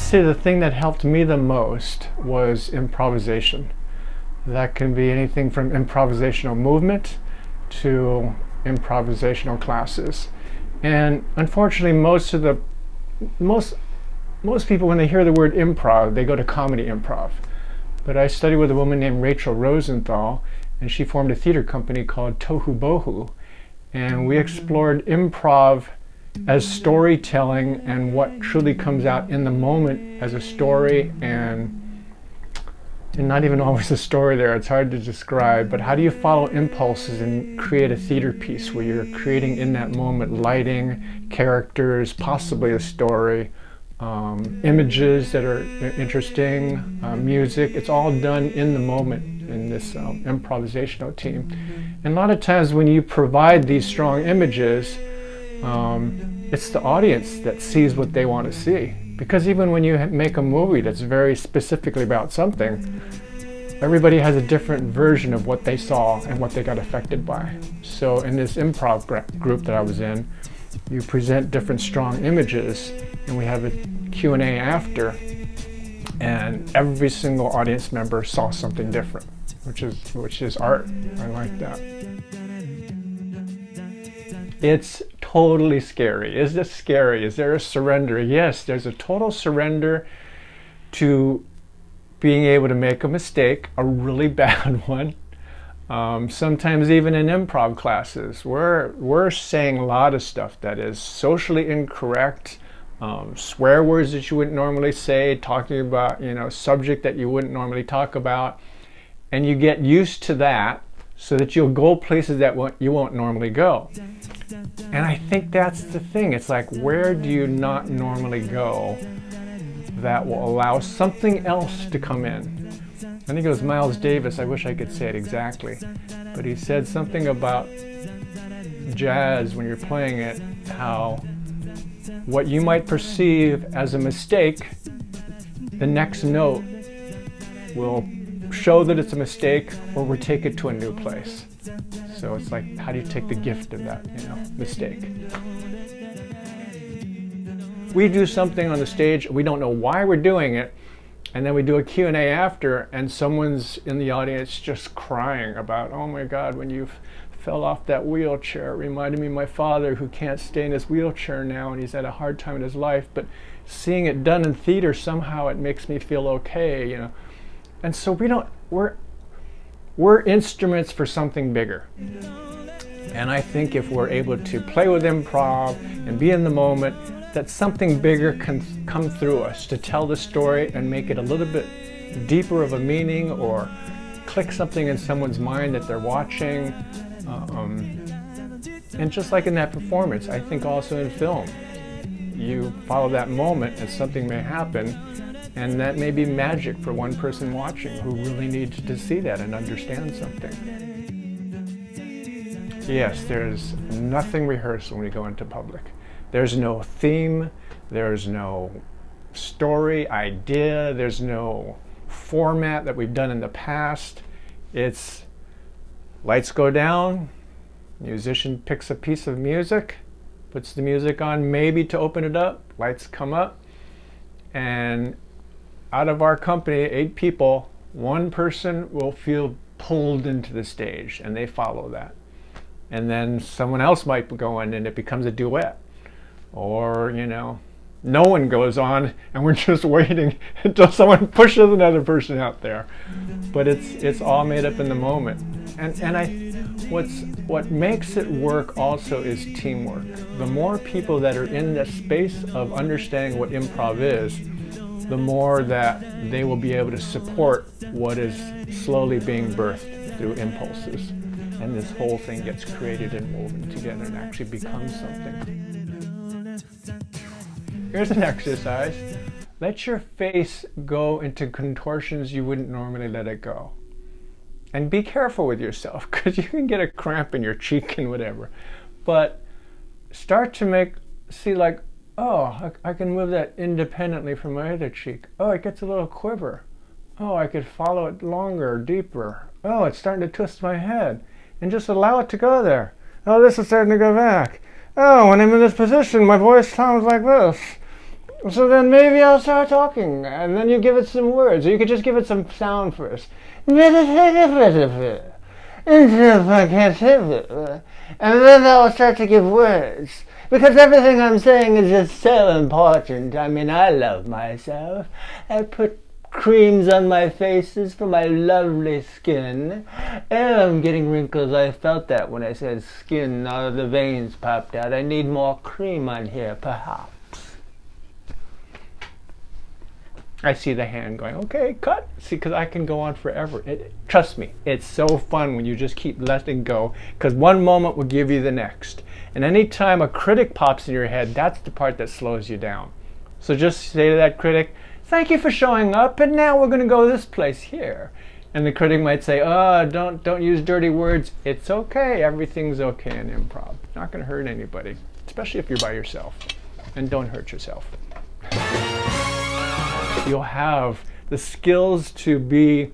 say the thing that helped me the most was improvisation. That can be anything from improvisational movement to improvisational classes. And unfortunately, most people, when they hear the word improv, they go to comedy improv. But I studied with a woman named Rachel Rosenthal, and she formed a theater company called Tohu Bohu. And we explored improv as storytelling and what truly comes out in the moment as a story, and not even always a story there. It's hard to describe, but how do you follow impulses and create a theater piece where you're creating in that moment lighting, characters, possibly a story, images that are interesting, music. It's all done in the moment in this improvisational team. And a lot of times when you provide these strong images, it's the audience that sees what they want to see. Because even when you make a movie that's very specifically about something, everybody has a different version of what they saw and what they got affected by. So in this improv group that I was in, you present different strong images, and we have a Q&A after, and every single audience member saw something different, which is art. I like that. It's totally scary. Is this scary? Is there a surrender? Yes, there's a total surrender to being able to make a mistake, a really bad one. Sometimes even in improv classes, we're saying a lot of stuff that is socially incorrect, swear words that you wouldn't normally say, talking about subject that you wouldn't normally talk about, and you get used to that so that you'll go places that you won't normally go. And I think that's the thing. It's like, where do you not normally go that will allow something else to come in? I think it was Miles Davis, I wish I could say it exactly, but he said something about jazz when you're playing it, how what you might perceive as a mistake, the next note will show that it's a mistake or will take it to a new place. So it's like, how do you take the gift of that, mistake? We do something on the stage, we don't know why we're doing it, and then we do a Q&A after, and someone's in the audience just crying about, oh my God, when you fell off that wheelchair, it reminded me of my father who can't stay in his wheelchair now, and he's had a hard time in his life, but seeing it done in theater, somehow it makes me feel okay, And so we're instruments for something bigger. And I think if we're able to play with improv and be in the moment, that something bigger can come through us to tell the story and make it a little bit deeper of a meaning, or click something in someone's mind that they're watching. And just like in that performance, I think also in film, you follow that moment and something may happen, and that may be magic for one person watching who really needs to see that and understand something. Yes, there's nothing rehearsed when we go into public. There's no theme, there's no story, idea, there's no format that we've done in the past. It's lights go down, musician picks a piece of music, puts the music on maybe to open it up, lights come up, and out of our company, 8 people, 1 person will feel pulled into the stage, and they follow that. And then someone else might go in and it becomes a duet. Or, no one goes on and we're just waiting until someone pushes another person out there. But it's all made up in the moment. And what makes it work also is teamwork. The more people that are in the space of understanding what improv is, the more that they will be able to support what is slowly being birthed through impulses. And this whole thing gets created and woven together and actually becomes something. Here's an exercise. Let your face go into contortions you wouldn't normally let it go. And be careful with yourself, because you can get a cramp in your cheek and whatever. But start to see like, oh, I can move that independently from my other cheek. Oh, it gets a little quiver. Oh, I could follow it longer, deeper. Oh, it's starting to twist my head. And just allow it to go there. Oh, this is starting to go back. Oh, when I'm in this position, my voice sounds like this. So then maybe I'll start talking, and then you give it some words, or you could just give it some sound first. And then I'll start to give words. Because everything I'm saying is just so important. I mean, I love myself. I put creams on my faces for my lovely skin. And I'm getting wrinkles. I felt that when I said skin. Now the veins popped out. I need more cream on here, perhaps. I see the hand going, okay, cut. See, because I can go on forever. Trust me, it's so fun when you just keep letting go, because one moment will give you the next. And anytime a critic pops in your head, that's the part that slows you down. So just say to that critic, thank you for showing up, and now we're going to go this place here. And the critic might say, oh, don't use dirty words. It's okay. Everything's okay in improv. Not going to hurt anybody, especially if you're by yourself. And don't hurt yourself. You'll have the skills to be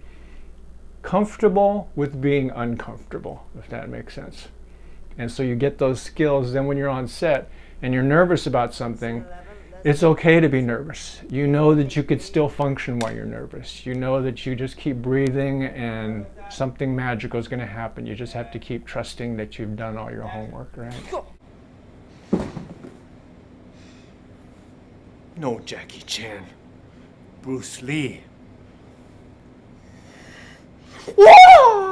comfortable with being uncomfortable, if that makes sense. And so you get those skills, then when you're on set and you're nervous about something, it's okay to be nervous. You know that you could still function while you're nervous. You know that you just keep breathing and something magical is going to happen. You just have to keep trusting that you've done all your homework, right? No Jackie Chan. Bruce Lee. Whoa!